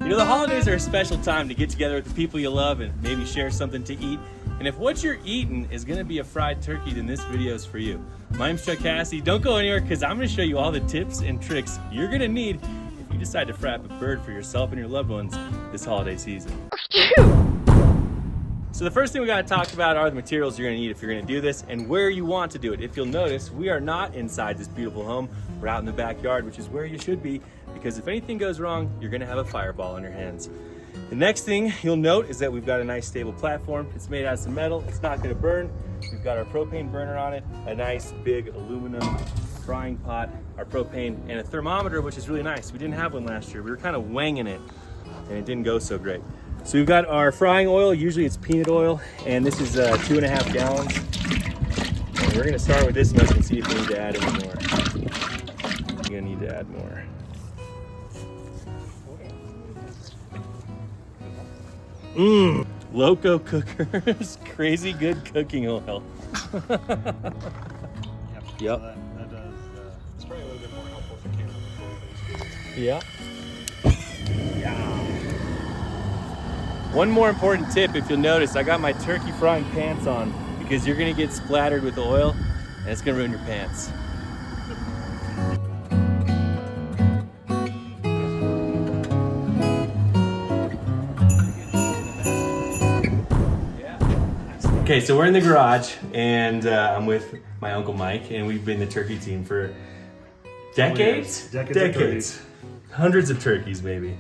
You know, the holidays are a special time to get together with the people you love and maybe share something to eat. And if what you're eating is gonna be a fried turkey, then this video is for you. My name's Cassady. Don't go anywhere because I'm gonna show you all the tips and tricks you're gonna need if you decide to fry up a bird for yourself and your loved ones this holiday season. So the first thing we gotta talk about are the materials you're gonna need if you're gonna do this and where you want to do it. If you'll notice, we are not inside this beautiful home. We're out in the backyard, which is where you should be, because if anything goes wrong, you're gonna have a fireball on your hands. The next thing you'll note is that we've got a nice stable platform. It's made out of some metal, it's not gonna burn. We've got our propane burner on it, a nice big aluminum frying pot, our propane, and a thermometer, which is really nice. We didn't have one last year. We were kind of wanging it, and it didn't go so great. So we've got our frying oil, usually it's peanut oil, and this is 2.5 gallons. And we're gonna start with this and let's see if we need to add any more. We're gonna need to add more. Loco Cookers, crazy good cooking oil. Yep. That does, it's probably a little bit more helpful if you can before we Yeah. Yeah. One more important tip, if you'll notice, I got my turkey frying pants on because you're gonna get splattered with oil and it's gonna ruin your pants. Okay, so we're in the garage and I'm with my Uncle Mike and we've been the turkey team for decades? Decades. Hundreds of turkeys maybe.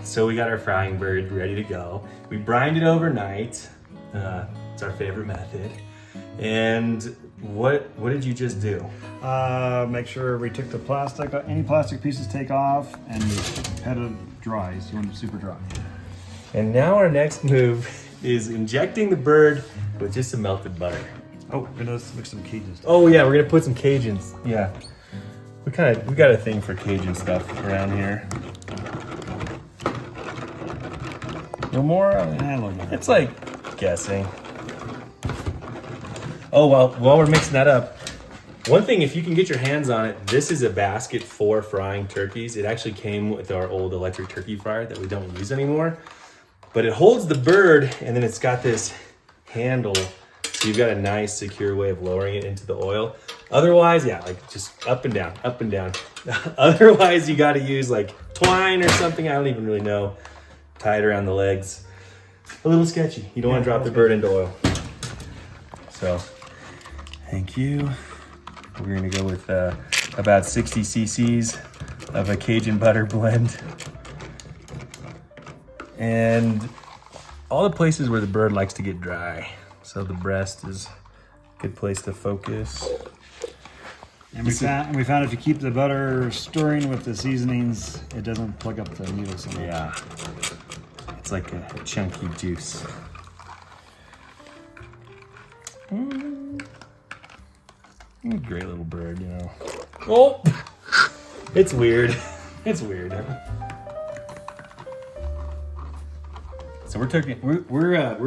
So we got our frying bird ready to go. We brined it overnight. It's our favorite method. And what did you just do? Make sure we took the plastic, any plastic pieces take off, and you had it dry, so you want it super dry. And now our next move is injecting the bird with just some melted butter. Oh, we're gonna mix some Cajuns. Oh yeah, we're gonna put some Cajuns. Yeah. We got a thing for Cajun stuff around here. No more? It's like guessing. Oh, well, while we're mixing that up, one thing, if you can get your hands on it, this is a basket for frying turkeys. It actually came with our old electric turkey fryer that we don't use anymore. But it holds the bird, and then it's got this handle, so you've got a nice, secure way of lowering it into the oil. Otherwise, yeah, like just up and down, up and down. Otherwise, you gotta use like twine or something, I don't even really know. Tie it around the legs. A little sketchy. You don't want to drop the bird into oil. So, thank you. We're gonna go with about 60 cc's of a Cajun butter blend. And all the places where the bird likes to get dry. So the breast is a good place to focus. And we found if you keep the butter stirring with the seasonings, it doesn't plug up the needle so much. Yeah. It's like a chunky juice. Great little bird, you know. Oh! It's weird. It's weird. So we're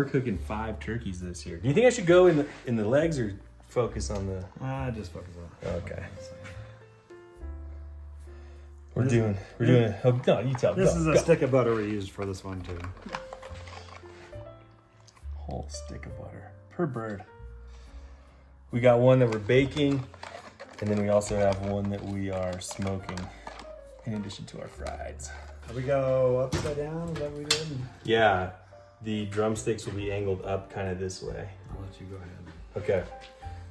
cooking 5 turkeys this year. Do you think I should go in the legs or focus on the? Just focus on it. Okay. We're doing. Oh, no, you tell. This is a stick of butter we used for this one too. Whole stick of butter per bird. We got one that we're baking, and then we also have one that we are smoking, in addition to our frieds. We go upside down, is that what we did? Yeah, the drumsticks will be angled up kind of this way. I'll let you go ahead. Okay.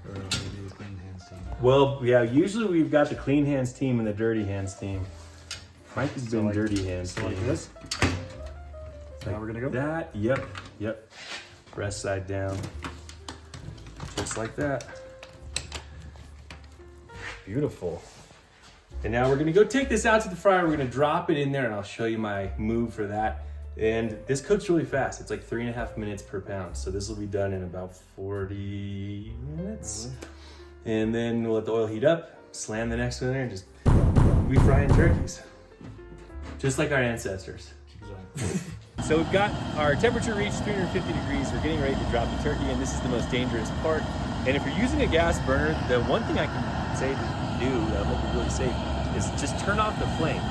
Or do the clean hands team. Well, yeah, usually we've got the clean hands team and the dirty hands team. Mike has been dirty hands team. Like this? Like how we're gonna go? That, yep. Breast side down. Just like that. Beautiful. And now we're gonna go take this out to the fryer. We're gonna drop it in there and I'll show you my move for that. And this cooks really fast. It's like 3.5 minutes per pound. So this will be done in about 40 minutes. And then we'll let the oil heat up, slam the next one in there and just be frying turkeys. Just like our ancestors. So we've got our temperature reached 350 degrees. We're getting ready to drop the turkey, and this is the most dangerous part. And if you're using a gas burner, the one thing I can say to do that I hope is really safe is just turn off the flame.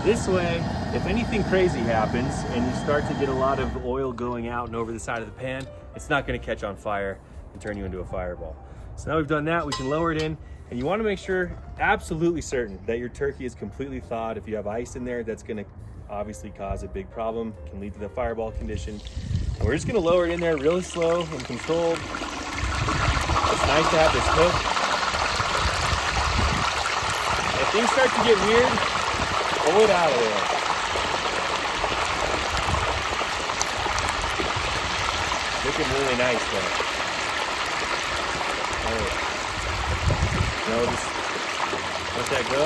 This way, if anything crazy happens and you start to get a lot of oil going out and over the side of the pan, it's not gonna catch on fire and turn you into a fireball. So now we've done that, we can lower it in, and you wanna make sure, absolutely certain, that your turkey is completely thawed. If you have ice in there, that's gonna obviously cause a big problem, can lead to the fireball condition. And we're just gonna lower it in there really slow and controlled. It's nice to have this hook. If things start to get weird, pull it out of there. Looking really nice though. Alright. Now just let that go.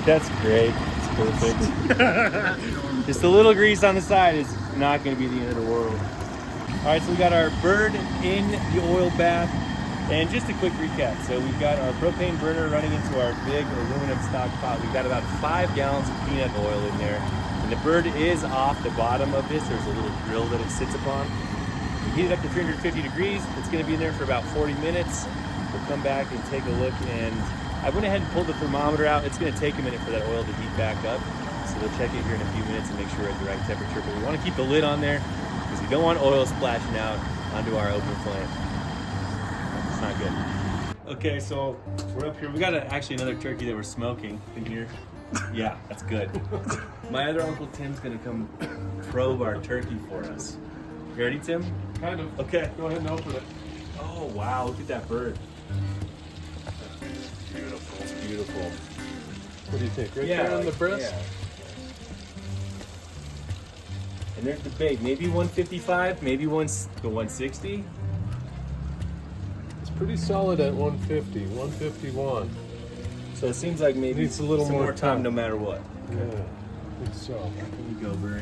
That's great. It's perfect. Just a little grease on the side is not going to be the end of the world. All right, so we got our bird in the oil bath. And just a quick recap. So we've got our propane burner running into our big aluminum stock pot. We've got about 5 gallons of peanut oil in there. And the bird is off the bottom of this. There's a little grill that it sits upon. We heat it up to 350 degrees. It's going to be in there for about 40 minutes. We'll come back and take a look, and I went ahead and pulled the thermometer out. It's going to take a minute for that oil to heat back up. So we'll check it here in a few minutes and make sure we're at the right temperature. But we want to keep the lid on there because we don't want oil splashing out onto our open flame. It's not good. Okay, so we're up here. We got actually another turkey that we're smoking in here. Yeah, that's good. My other Uncle Tim's going to come probe our turkey for us. You ready, Tim? Kind of. Okay. Go ahead and open it. Oh, wow. Look at that bird. Beautiful. It's beautiful. What do you think? Right there on the breast? Yeah. And there's the bait. Maybe 155, maybe the 160. It's pretty solid at 150, 151. So it seems like maybe Needs a little some more more time time. no matter what. Yeah, I think so. Here you go, Barry.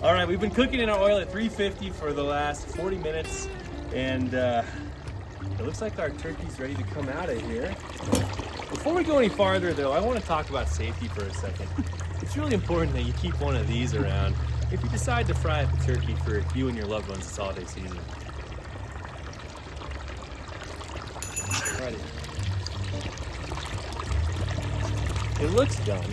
All right, we've been cooking in our oil at 350 for the last 40 minutes, and it looks like our turkey's ready to come out of here. Before we go any farther, though, I want to talk about safety for a second. It's really important that you keep one of these around if you decide to fry up the turkey for you and your loved ones this holiday season. Alrighty. It looks done.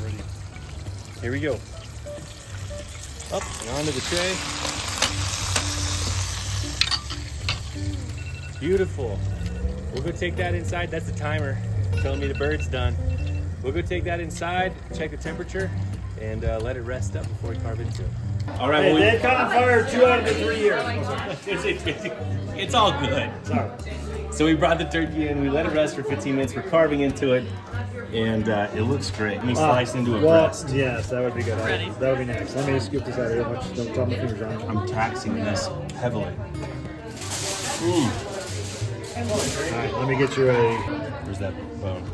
Ready. Here we go. Up and onto the tray. Beautiful. We'll go take that inside. That's the timer telling me the bird's done. We'll go take that inside, check the temperature, and let it rest up before we carve into it. All right. Hey, Well, they've caught on fire 2 out of the 3 years. it's all good. Sorry. So we brought the turkey in, we let it rest for 15 minutes, we're carving into it, and it looks great. Let me slice into a breast. Yes, that would be good. That would be nice. Let me scoop this out of here. Don't drop my fingers on it. I'm taxing this heavily. All right, let me get you a. Where's that bone?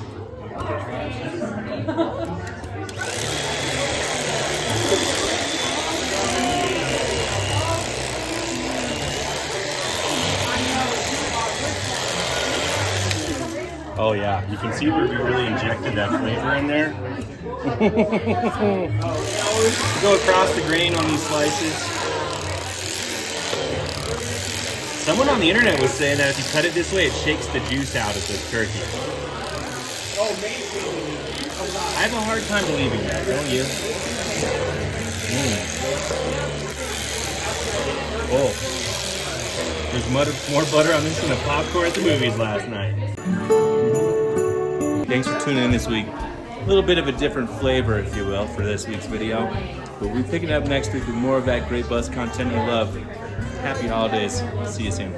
Oh yeah, you can see where we really injected that flavor in there. Go across the grain on these slices. Someone on the internet was saying that if you cut it this way, it shakes the juice out of the turkey. I have a hard time believing that, don't you? Oh, there's more butter on this than the popcorn at the movies last night. Thanks for tuning in this week. A little bit of a different flavor, if you will, for this week's video. But we'll be picking up next week with more of that great buzz content you love. Happy holidays. See you soon.